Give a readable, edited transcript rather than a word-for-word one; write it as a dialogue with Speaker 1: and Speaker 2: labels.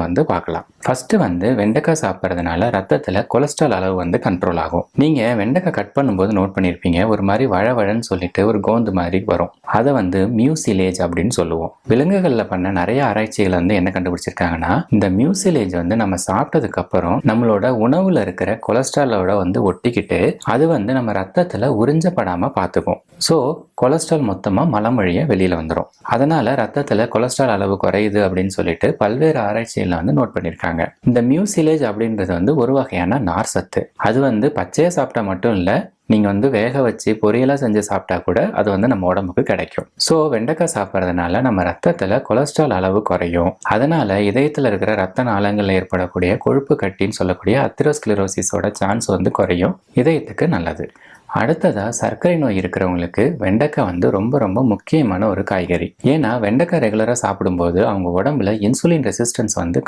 Speaker 1: வந்து பார்க்கலாம். ஃபர்ஸ்ட் வந்து வெண்டைக்காய் சாப்பிட்றதுனால ரத்தத்தில் கொலஸ்ட்ரால் அளவு வந்து கண்ட்ரோல் ஆகும். நீங்கள் வெண்டைக்காய் கட் பண்ணும்போது நோட் பண்ணியிருப்பீங்க, ஒரு மாதிரி வழவழன்னு சொல்லிட்டு ஒரு கோந்து மாதிரி வரும். அதை வந்து மியூசிலேஜ் அப்படின்னு சொல்லுவோம். விலங்குகளில் பண்ண நிறைய ஆராய்ச்சிகள் வந்து என்ன கண்டுபிடிச்சிருக்காங்கன்னா, இந்த மியூசிலேஜ் வந்து நம்ம சாப்பிட்டதுக்கு அப்புறம் நம்மளோட உணவுல இருக்கிற கொலஸ்ட்ராலோட வந்து ஒட்டிக்கிட்டு அது வந்து நம்ம ரத்தத்தில் உறிஞ்சப்படாம பார்த்துக்கும். ஸோ கொலஸ்ட்ரால் மொத்தமாக மலம் வழியா வெளியில வந்துடும். அதனால ரத்தத்தில் கொலஸ்ட்ரால் அளவு குறையுது அப்படின்னு சொல்லிட்டு பல்வேறு ஆராய்ச்சியில் வந்து நோட் பண்ணியிருக்காங்க. இந்த மியூசிலேஜ் அப்படின்றது வந்து ஒரு வகையான நார் சத்து. அது வந்து பச்சையா சாப்பிட்டா மட்டும் இல்லை, நீங்கள் வந்து வேக வச்சு பொரியலாக செஞ்சு சாப்பிட்டா கூட அது வந்து நம்ம உடம்புக்கு கிடைக்கும். ஸோ வெண்டைக்காய் சாப்பிட்றதுனால நம்ம ரத்தத்தில் கொலஸ்ட்ரால் அளவு குறையும். அதனால இதயத்தில் இருக்கிற ரத்த நாளங்களில் ஏற்படக்கூடிய கொழுப்பு கட்டின்னு சொல்லக்கூடிய அத்திரோஸ்க்ளரோசிஸோட சான்ஸ் வந்து குறையும். இதயத்துக்கு நல்லது. அடுத்ததா சர்க்கரை நோய் இருக்கிறவங்களுக்கு வெண்டைக்காய் வந்து ரொம்ப ரொம்ப முக்கியமான ஒரு காய்கறி. ஏன்னா வெண்டைக்காய் ரெகுலராக சாப்பிடும்போது அவங்க உடம்புல இன்சுலின் ரெசிஸ்டன்ஸ் வந்து